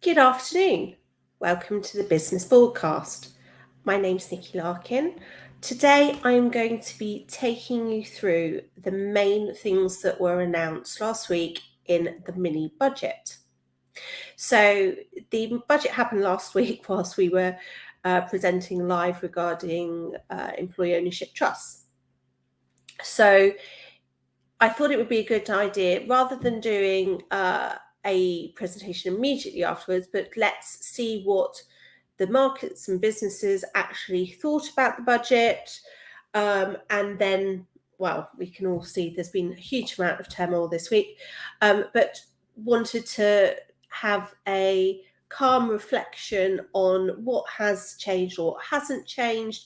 Good afternoon. Welcome to the Business Broadcast. My name's Nikki Larkin. Today I'm going to be taking you through the main things that were announced last week in the mini budget. So the budget happened last week whilst we were presenting live regarding employee ownership trusts. So I thought it would be a good idea, rather than doing a presentation immediately afterwards, but let's see what the markets and businesses actually thought about the budget. And then, well, we can all see there's been a huge amount of turmoil this week, but wanted to have a calm reflection on what has changed or what hasn't changed,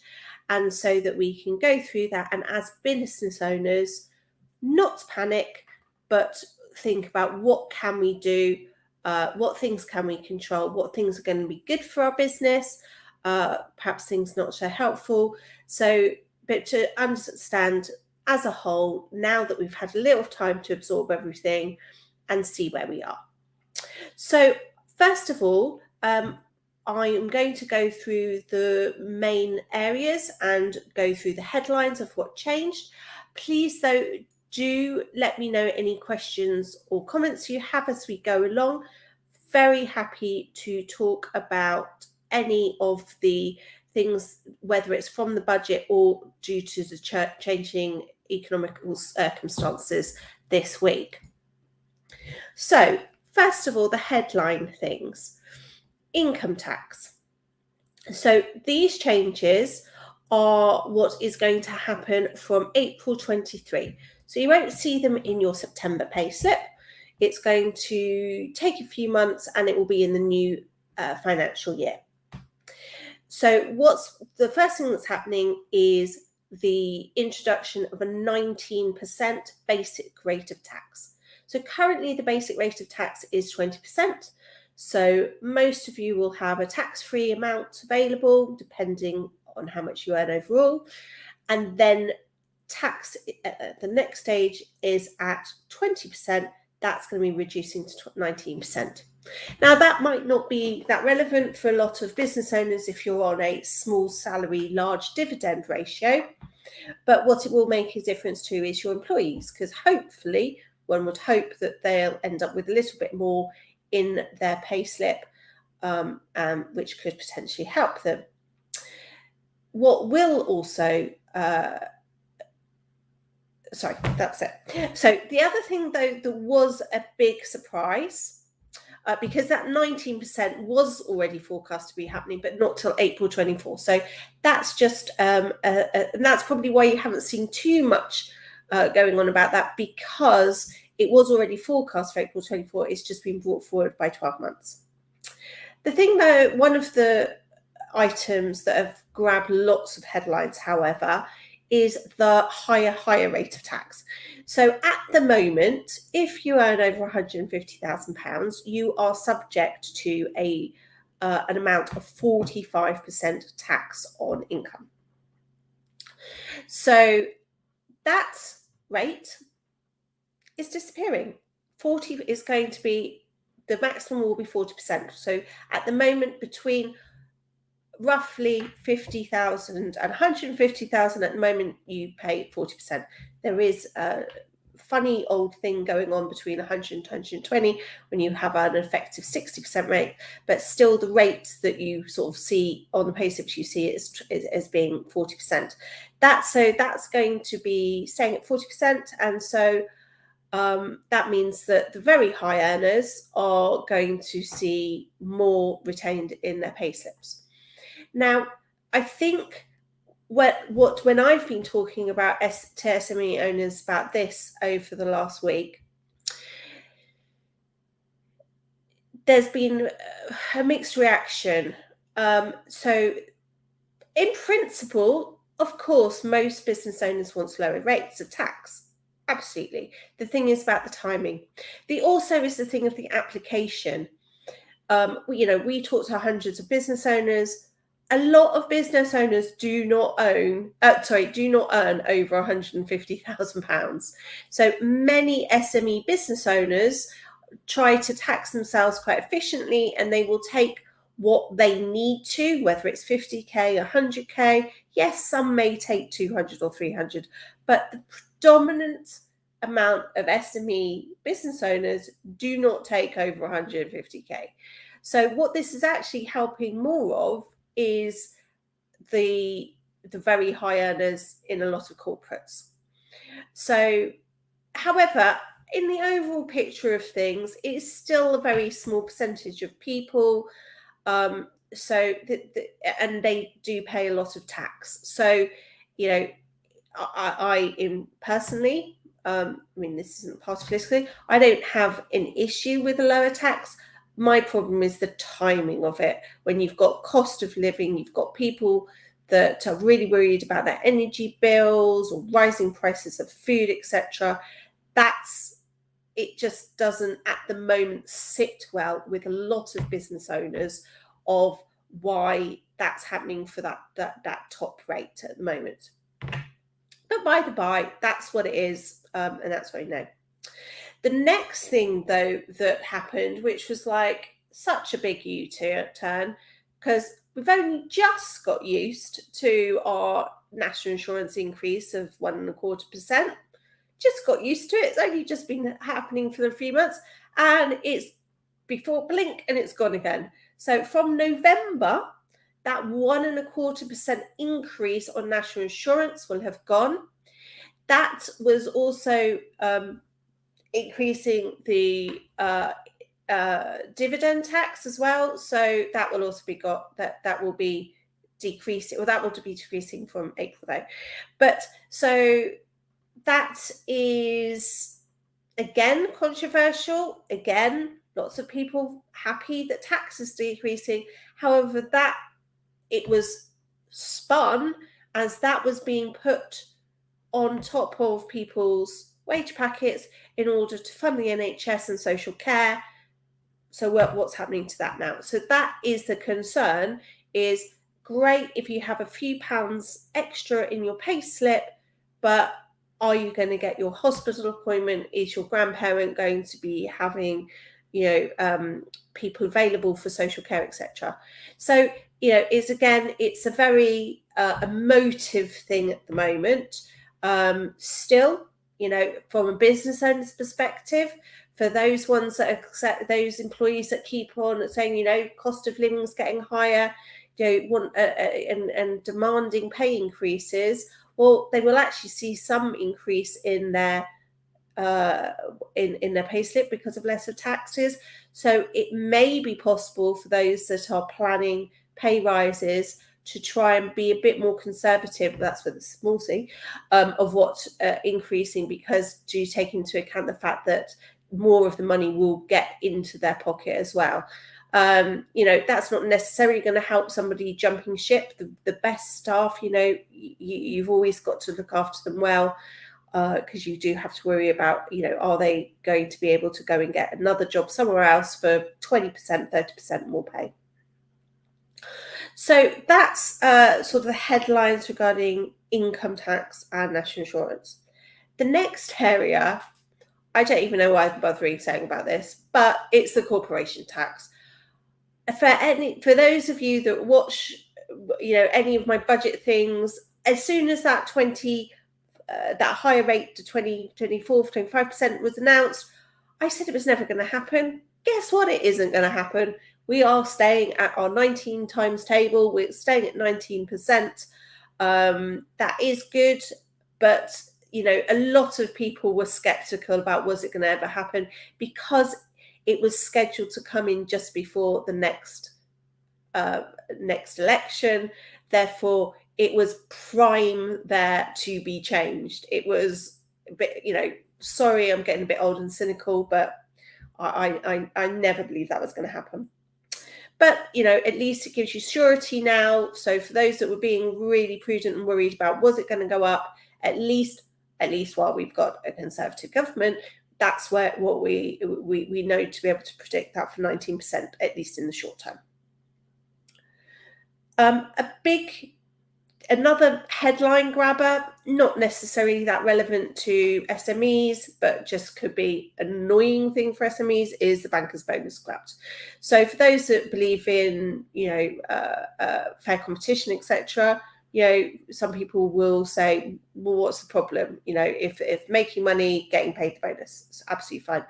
and so that we can go through that, and as business owners, not panic, but think about what can we do, what things can we control, what things are going to be good for our business, perhaps things not so helpful. So, but to understand as a whole, now that we've had a little time to absorb everything and see where we are. So first of all, I am going to go through the main areas and go through the headlines of what changed. Please, though, do let me know any questions or comments you have as we go along. Very happy to talk about any of the things, whether it's from the budget or due to the changing economical circumstances this week. So, first of all, the headline things. Income tax. So these changes are what is going to happen from April 23. So you won't see them in your September payslip. It's going to take a few months and it will be in the new financial year. So what's the first thing that's happening is the introduction of a 19% basic rate of tax. So currently the basic rate of tax is 20%. So most of you will have a tax-free amount available depending on how much you earn overall. And then tax at the next stage is at 20%. That's going to be reducing to 19%. Now, that might not be that relevant for a lot of business owners if you're on a small salary, large dividend ratio. But what it will make a difference to is your employees, because hopefully one would hope that they'll end up with a little bit more in their payslip, which could potentially help them. What will also, that's it. So the other thing, though, that was a big surprise, because that 19% was already forecast to be happening, but not till April 24. So that's just, and that's probably why you haven't seen too much going on about that, because it was already forecast for April 24. It's just been brought forward by 12 months. The thing, though, one of the items that have grabbed lots of headlines, however, is the higher rate of tax. So at the moment, if you earn over £150,000, you are subject to an amount of 45% tax on income. So that rate is disappearing. 40 is going to be, the maximum will be 40%. So at the moment, between roughly 50,000 and 150,000 at the moment, you pay 40%. There is a funny old thing going on between 100 and 120 when you have an effective 60% rate, but still the rate that you sort of see on the payslips you see as being 40%. That's going to be staying at 40%, and so that means that the very high earners are going to see more retained in their payslips. Now, I think when I've been talking about to SME owners about this over the last week, there's been a mixed reaction. So in principle, of course, most business owners want lower rates of tax. Absolutely. The thing is about the timing. The also is the thing of the application. We talk to hundreds of business owners. A lot of business owners do not earn over £150,000. So many SME business owners try to tax themselves quite efficiently, and they will take what they need to, whether it's 50k, 100k. Yes, some may take 200 or 300, but the predominant amount of SME business owners do not take over 150k. So what this is actually helping more of is the very high earners in a lot of corporates. So, however, in the overall picture of things, it's still a very small percentage of people. And they do pay a lot of tax. So, I in personally, this isn't part of politically, I don't have an issue with a lower tax. My problem is the timing of it. When you've got cost of living, you've got people that are really worried about their energy bills or rising prices of food, etc. It just doesn't at the moment sit well with a lot of business owners of why that's happening for that top rate at the moment. But by the by, that's what it is, and that's what I know. The next thing, though, that happened, which was like such a big U-turn, because we've only just got used to our national insurance increase of 1.25%. Just got used to it. It's only just been happening for a few months, and it's before blink and it's gone again. So from November, that 1.25% increase on national insurance will have gone. That was also increasing the dividend tax as well. So that will also be that will be decreasing, or that will be decreasing from April though. But so that is again controversial. Again, lots of people happy that tax is decreasing. However, that it was spun as that was being put on top of people's wage packets in order to fund the NHS and social care. So what's happening to that now? So that is the concern. Is great if you have a few pounds extra in your pay slip, but are you going to get your hospital appointment? Is your grandparent going to be having, people available for social care, etc.? So, it's a very emotive thing at the moment. Still, from a business owner's perspective, for those ones that accept, those employees that keep on saying, cost of living is getting higher, want and demanding pay increases, well, they will actually see some increase in their in their payslip because of lesser taxes. So it may be possible for those that are planning pay rises to try and be a bit more conservative. That's with the small c of what increasing, because do take into account the fact that more of the money will get into their pocket as well. That's not necessarily going to help somebody jumping ship. The best staff, you've always got to look after them well, because you do have to worry about, are they going to be able to go and get another job somewhere else for 20%, 30% more pay? So that's sort of the headlines regarding income tax and national insurance. The next area, I don't even know why I'm bothering saying about this, but it's the corporation tax. For those of you that watch, any of my budget things, as soon as that higher rate to 24, 25% was announced, I said it was never going to happen. Guess what? It isn't going to happen. We are staying at our 19 times table. We're staying at 19%. That is good, but a lot of people were skeptical about was it going to ever happen, because it was scheduled to come in just before the next election. Therefore, it was prime there to be changed. It was a bit, sorry, I'm getting a bit old and cynical, but I never believed that was going to happen. But, at least it gives you surety now. So for those that were being really prudent and worried about was it going to go up, at least while we've got a Conservative government, that's what we know to be able to predict that for 19%, at least in the short term. A big Another headline grabber, not necessarily that relevant to SMEs, but just could be an annoying thing for SMEs, is the banker's bonus scrapped. So for those that believe in, fair competition, etc., some people will say, well, what's the problem? If making money, getting paid the bonus, it's absolutely fine.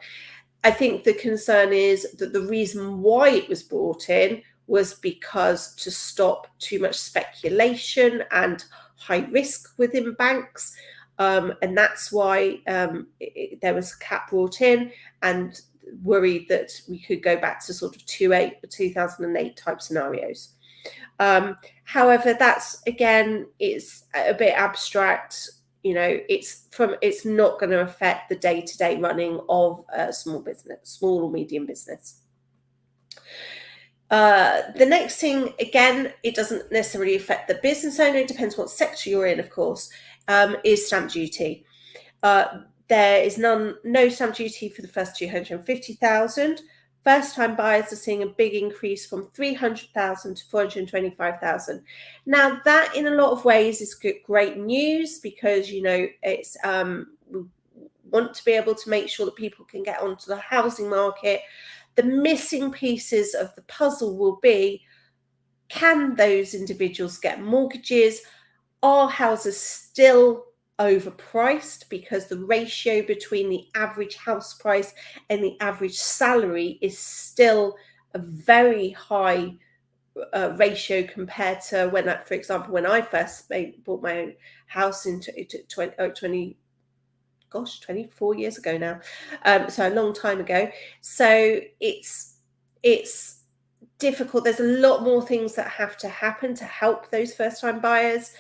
I think the concern is that the reason why it was brought in was because to stop too much speculation and high risk within banks. And that's why there was a cap brought in, and worried that we could go back to sort of 2008 type scenarios. However, that's, again, it's a bit abstract. It's not going to affect the day-to-day running of a small or medium business. The next thing, again, it doesn't necessarily affect the business owner. It depends what sector you're in, of course, is stamp duty. There is no stamp duty for the first 250,000. First-time buyers are seeing a big increase from 300,000 to 425,000. Now, that in a lot of ways is great news, because it's we want to be able to make sure that people can get onto the housing market. The missing pieces of the puzzle will be, can those individuals get mortgages? Are houses still overpriced, because the ratio between the average house price and the average salary is still a very high ratio compared to for example, when I first bought my own house in 24 years ago now, so a long time ago. So it's difficult. There's a lot more things that have to happen to help those first-time buyers.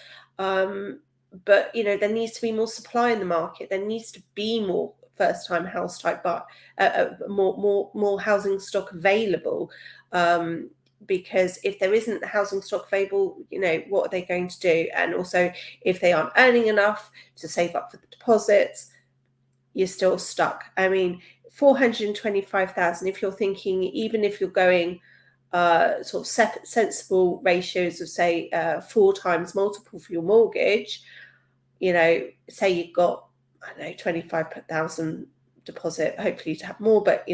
But there needs to be more supply in the market. There needs to be more first-time house type, but more housing stock available. Because if there isn't housing stock available, what are they going to do? And also, if they aren't earning enough to save up for the deposits, you're still stuck. I mean, 425,000. If you're thinking, even if you're going sort of sensible ratios of, say, 4 times multiple for your mortgage, say you've got, I don't know, 25,000 deposit, hopefully to have more, but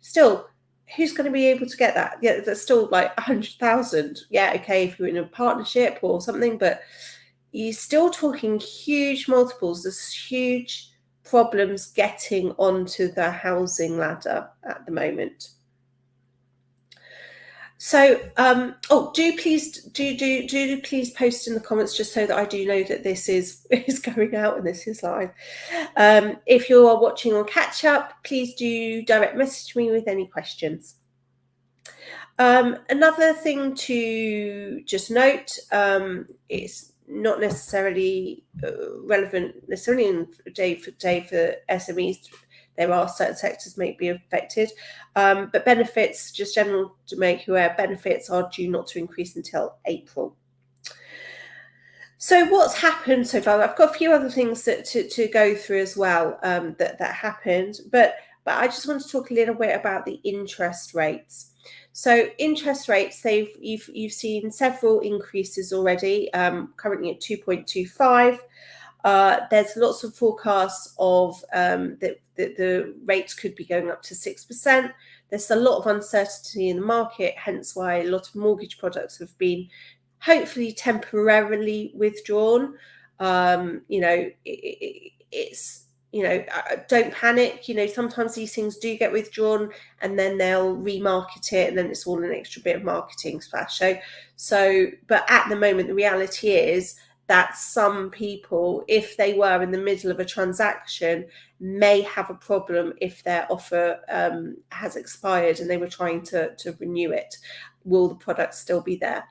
still, who's going to be able to get that? Yeah, that's still like 100,000. Yeah, okay, if you're in a partnership or something, but you're still talking huge multiples. There's huge problems getting onto the housing ladder at the moment. So, do please post in the comments, just so that I do know that this is going out and this is live. If you are watching on catch up, please do direct message me with any questions. Another thing to just note, it's not necessarily relevant necessarily in day for SMEs. There are certain sectors may be affected, but benefits, just general to make you aware, benefits are due not to increase until April. So what's happened so far? I've got a few other things to go through as well that happened, but I just want to talk a little bit about the interest rates. So interest rates, you've seen several increases already, currently at 2.25. There's lots of forecasts of that the rates could be going up to 6%. There's a lot of uncertainty in the market, hence why a lot of mortgage products have been hopefully temporarily withdrawn. Don't panic. Sometimes these things do get withdrawn and then they'll remarket it, and then it's all an extra bit of marketing splash. But at the moment, the reality is that some people, if they were in the middle of a transaction, may have a problem if their offer has expired and they were trying to renew it. Will the product still be there?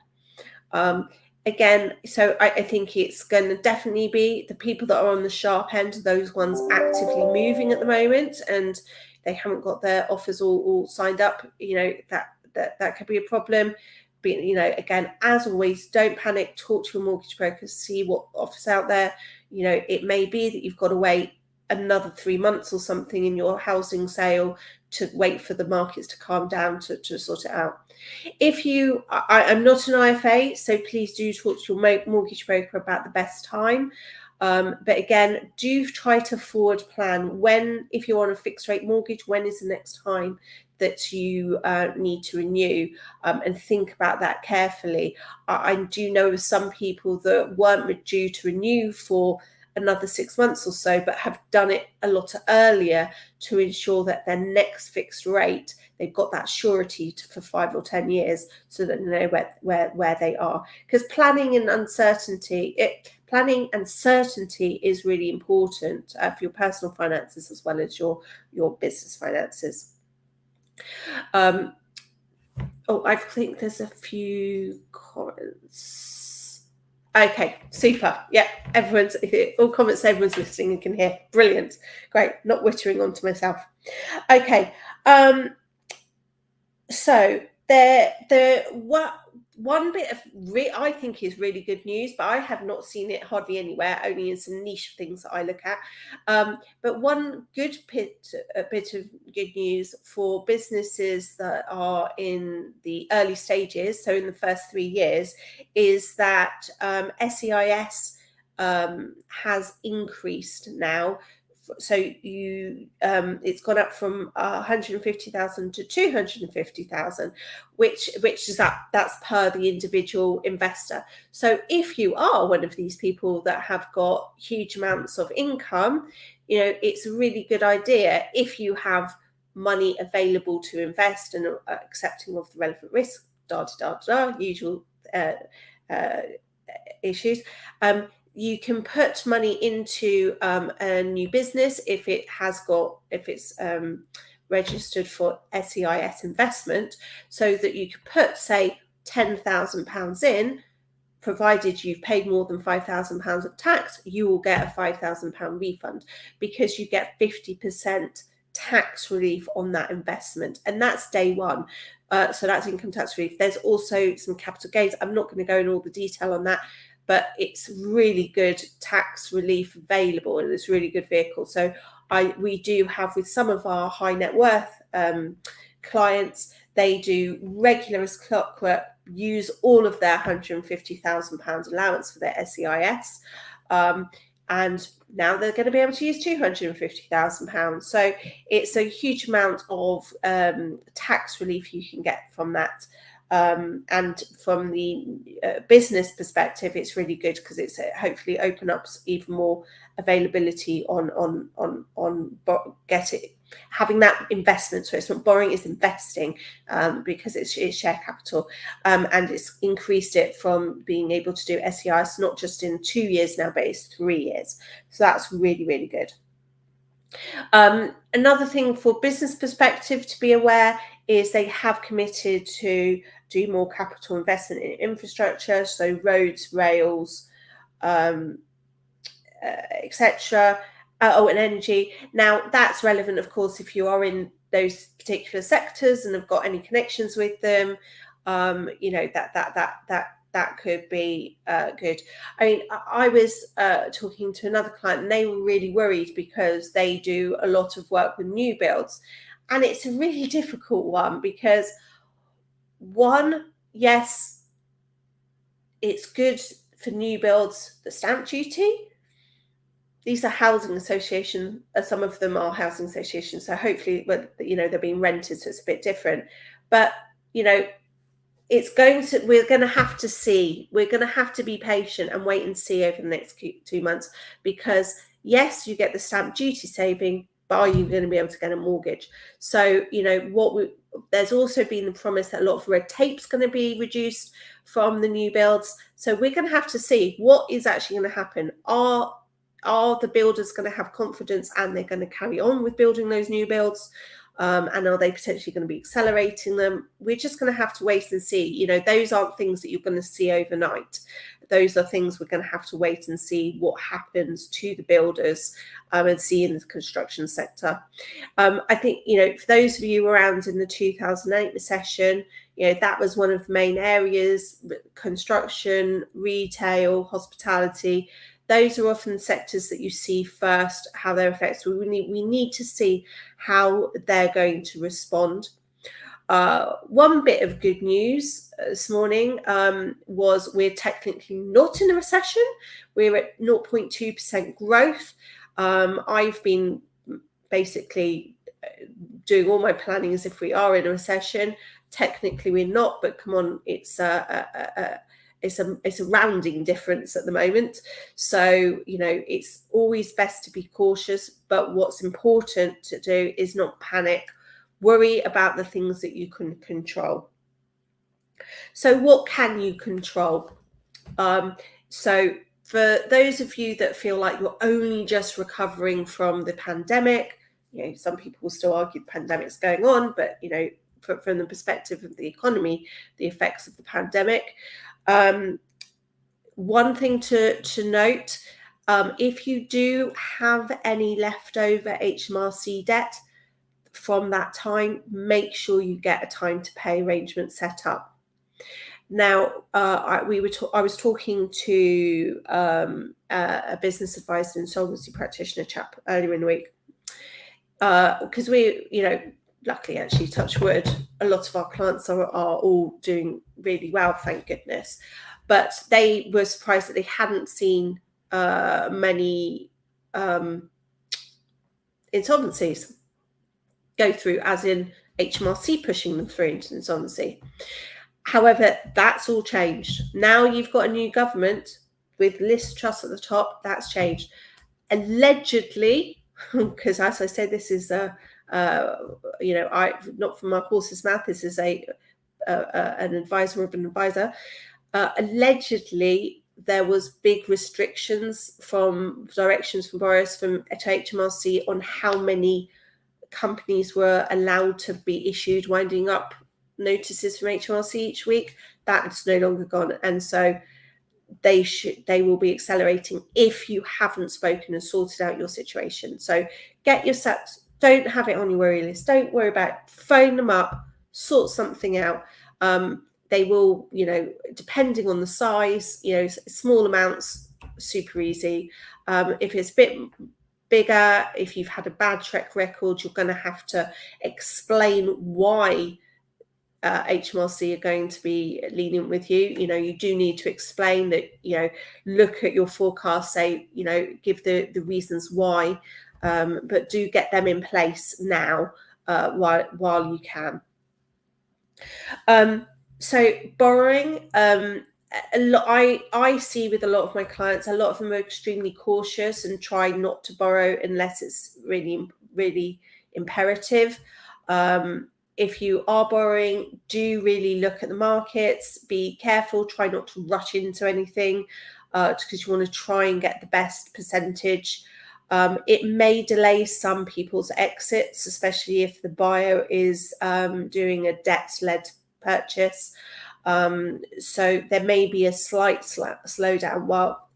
Again, so I think it's going to definitely be the people that are on the sharp end, those ones actively moving at the moment, and they haven't got their offers all signed up. That could be a problem. But, again, as always, don't panic. Talk to your mortgage brokers, see what offers out there. It may be that you've got to wait another 3 months or something in your housing sale to wait for the markets to calm down to sort it out. If you, I'm not an IFA, so please do talk to your mortgage broker about the best time. But again, do try to forward plan when, if you're on a fixed rate mortgage, when is the next time that you need to renew, and think about that carefully. I do know of some people that weren't due to renew for another 6 months or so, but have done it a lot earlier to ensure that their next fixed rate, they've got that surety for 5 or 10 years, so that they know where they are. Because planning and certainty is really important for your personal finances as well as your business finances. I think there's a few comments. Okay, super. Yeah, all comments, everyone's listening and can hear. Brilliant. Great. Not wittering onto myself. Okay. So one bit of I think is really good news, but I have not seen it hardly anywhere, only in some niche things that I look at. But one good bit of good news for businesses that are in the early stages, so in the first 3 years, is that SEIS has increased now. So it's gone up from 150,000 to 250,000, which is that's per the individual investor. So if you are one of these people that have got huge amounts of income, it's a really good idea, if you have money available to invest and accepting of the relevant risk, usual issues. You can put money into a new business if it's registered for SEIS investment, so that you could put, say, £10,000 in. Provided you've paid more than £5,000 of tax, you will get a £5,000 refund, because you get 50% tax relief on that investment, and that's day one. So that's income tax relief. There's also some capital gains. I'm not going to go into all the detail on that, but it's really good tax relief available, and it's a really good vehicle. So we do have, with some of our high net worth clients, they do regular as clockwork use all of their £150,000 allowance for their SEIS, and now they're going to be able to use £250,000. So it's a huge amount of tax relief you can get from that. And from the business perspective, it's really good, because it's hopefully open up even more availability on having that investment. So it's not borrowing, it's investing, because it's share capital, and it's increased it from being able to do SEIS not just in 2 years now, but it's 3 years. So that's really, really good. Another thing for business perspective to be aware is they have committed to do more capital investment in infrastructure, so roads, rails, etc. And energy. Now that's relevant, of course, if you are in those particular sectors and have got any connections with them. That could be good. I mean, I was talking to another client, and they were really worried because they do a lot of work with new builds, and it's a really difficult one, because yes, it's good for new builds, the stamp duty. These are housing associations, some of them are housing associations, so hopefully, they're being rented, so it's a bit different. But we're going to have to see. We're going to have to be patient and wait and see over the next 2 months, because yes, you get the stamp duty saving, but are you going to be able to get a mortgage? So, there's also been the promise that a lot of red tape's going to be reduced from the new builds. So we're going to have to see what is actually going to happen. Are the builders going to have confidence and they're going to carry on with building those new builds? And are they potentially going to be accelerating them? We're just going to have to wait and see. Those aren't things that you're going to see overnight. Those are things we're going to have to wait and see what happens to the builders, and see in the construction sector. I think, for those of you around in the 2008 recession, that was one of the main areas: construction, retail, hospitality. those are often sectors that you see first, how they're affected. We need to see how they're going to respond. One bit of good news this morning was we're technically not in a recession. We're at 0.2% growth. I've been basically doing all my planning as if we are in a recession. Technically, we're not, but come on, it's a rounding difference at the moment. So, it's always best to be cautious, but what's important to do is not panic. Worry about the things that you can control. So what can you control? So for those of you that feel like you're only just recovering from the pandemic, some people will still argue the pandemic's going on, but from the perspective of the economy, the effects of the pandemic. One thing to note, if you do have any leftover HMRC debt from that time, make sure you get a time to pay arrangement set up. Now, I was talking to a business advisor and insolvency practitioner chap earlier in the week, because luckily, actually, touch wood, a lot of our clients are all doing really well, thank goodness. But they were surprised that they hadn't seen many insolvencies go through, as in HMRC pushing them through into insolvency. However, that's all changed. Now you've got a new government with Liz Truss at the top. That's changed. Allegedly, because as I said, this is not from my horse's mouth. This is an advisor of an advisor. Allegedly, there was big restrictions directions from Boris to HMRC on how many companies were allowed to be issued winding up notices from HMRC each week. That's no longer gone, and so they will be accelerating if you haven't spoken and sorted out your situation. So get your sets. Don't have it on your worry list. Don't worry about it. Phone them up, sort something out. They will, depending on the size, small amounts, super easy. If it's a bit bigger, if you've had a bad track record, you're going to have to explain why HMRC are going to be lenient with you. You do need to explain that, look at your forecast, say, give the reasons why, but do get them in place now while you can. So borrowing, I see with a lot of my clients, a lot of them are extremely cautious and try not to borrow unless it's really, really imperative. If you are borrowing, do really look at the markets, be careful, try not to rush into anything because you want to try and get the best percentage. It may delay some people's exits, especially if the buyer is doing a debt-led purchase. So there may be a slight slowdown while,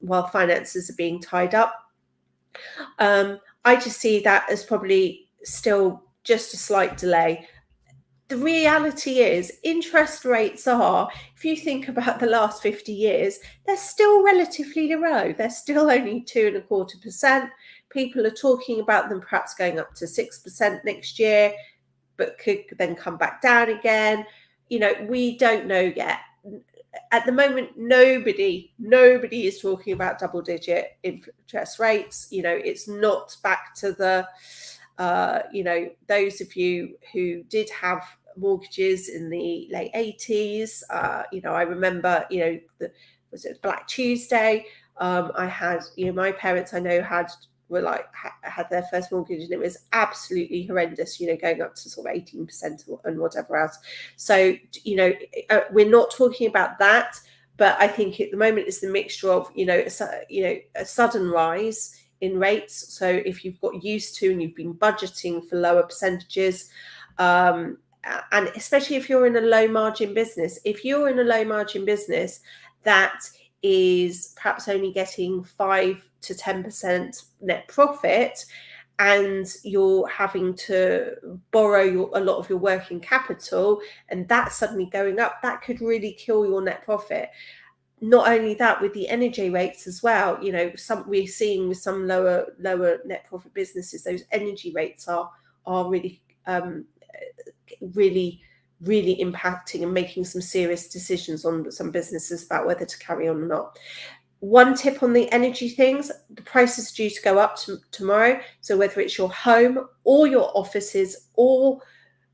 while finances are being tied up. I just see that as probably still just a slight delay. The reality is interest rates are, if you think about the last 50 years, they're still relatively low. They're still only 2.25%. People are talking about them perhaps going up to 6% next year, but could then come back down again. We don't know yet. At the moment, nobody is talking about double-digit interest rates. It's not back to the, those of you who did have mortgages in the late 80s. I remember, was it Black Tuesday? I had, my parents I know had their first mortgage, and it was absolutely horrendous, going up to sort of 18% and whatever else. So, we're not talking about that, but I think at the moment it's the mixture of, a sudden rise in rates. So if you've got used to and you've been budgeting for lower percentages, and especially if you're in a low margin business, that is perhaps only getting 5 to 10% net profit, and you're having to borrow a lot of your working capital, and that's suddenly going up, that could really kill your net profit. not only that, with the energy rates as well, we're seeing with some lower net profit businesses, those energy rates are really really impacting and making some serious decisions on some businesses about whether to carry on or not. One tip on the energy things: the price is due to go up tomorrow. So whether it's your home or your offices or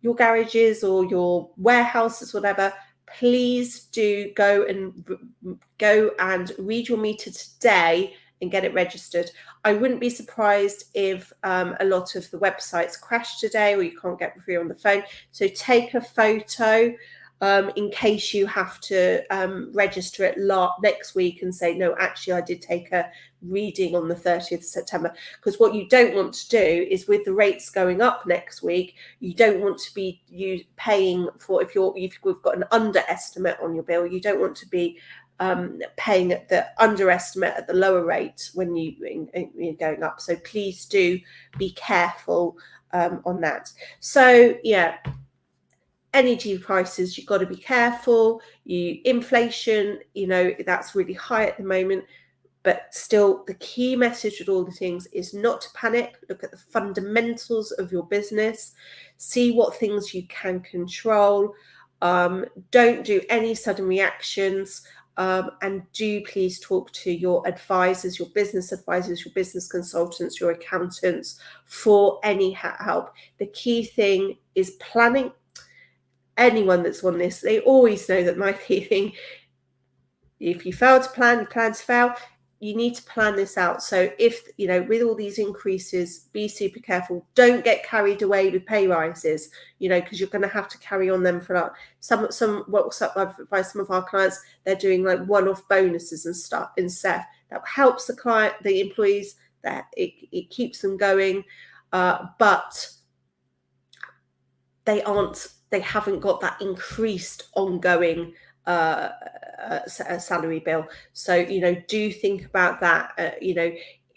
your garages or your warehouses, whatever, please do go and read your meter today and get it registered. I wouldn't be surprised if a lot of the websites crash today or you can't get through on the phone. So take a photo in case you have to register it next week and say, no, actually, I did take a reading on the 30th of September. Because what you don't want to do is, with the rates going up next week, you don't want to be paying for, if we've got an underestimate on your bill, you don't want to be paying at the underestimate at the lower rate when you're going up. So please do be careful on that. So yeah, energy prices, you've got to be careful. Inflation, that's really high at the moment. But still, the key message with all the things is not to panic. Look at the fundamentals of your business. See what things you can control. Don't do any sudden reactions. And do please talk to your advisors, your business advisors, your business consultants, your accountants for any help. The key thing is planning. Anyone that's on this, they always know that my feeling, if you fail to plan, plans fail. You need to plan this out. So if, with all these increases, be super careful. Don't get carried away with pay rises, because you're going to have to carry on them for some by some of our clients, they're doing like one-off bonuses and stuff instead. That helps the employees, that it keeps them going. But they haven't got that increased ongoing salary bill. So, do think about that.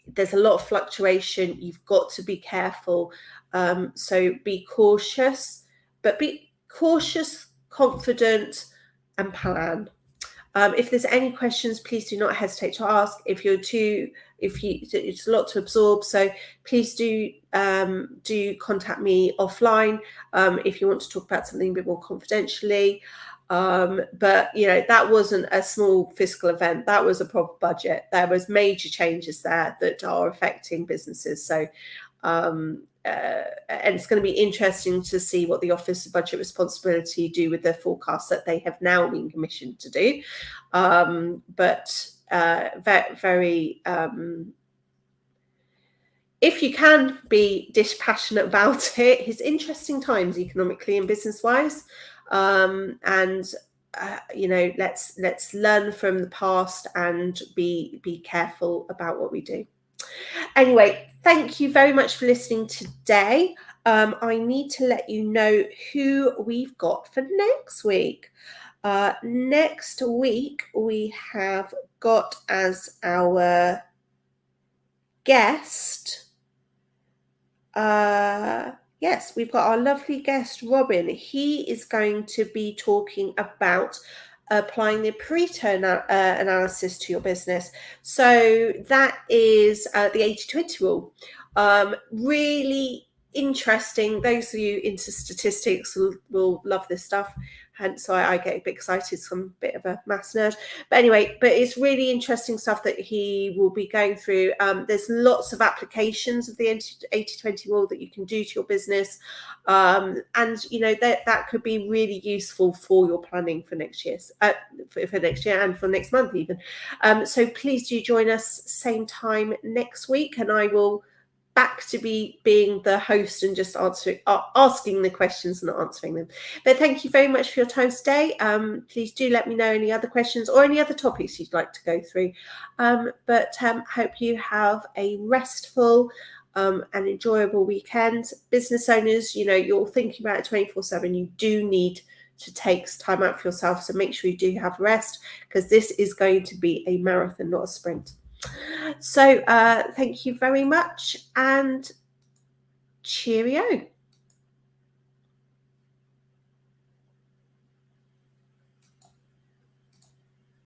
There's a lot of fluctuation. You've got to be careful. So be cautious, but be cautious, confident, and plan. If there's any questions, please do not hesitate to ask. It's a lot to absorb, so please do contact me offline if you want to talk about something a bit more confidentially. But that wasn't a small fiscal event. That was a proper budget. There was major changes there that are affecting businesses. So and it's going to be interesting to see what the Office of Budget Responsibility do with the forecasts that they have now been commissioned to do. But very if you can be dispassionate about it, it's interesting times economically and business-wise. Let's learn from the past and be careful about what we do. Anyway, thank you very much for listening today. I need to let you know who we've got for next week. Next week, we have got as our guest, yes, we've got our lovely guest, Robin. He is going to be talking about applying the Pareto analysis to your business. So that is the 80-20 rule. Really interesting. Those of you into statistics will love this stuff. Hence why I get a bit excited. So I'm a bit of a maths nerd. But anyway, it's really interesting stuff that he will be going through. There's lots of applications of the 80-20 rule that you can do to your business. And that could be really useful for your planning for next year, for next year and for next month even. So please do join us same time next week, and I will back to being the host and just asking the questions and not answering them. But thank you very much for your time today. Please do let me know any other questions or any other topics you'd like to go through. But hope you have a restful and enjoyable weekend. Business owners, you're thinking about it 24/7. You do need to take time out for yourself. So make sure you do have rest, because this is going to be a marathon, not a sprint. So thank you very much, and cheerio.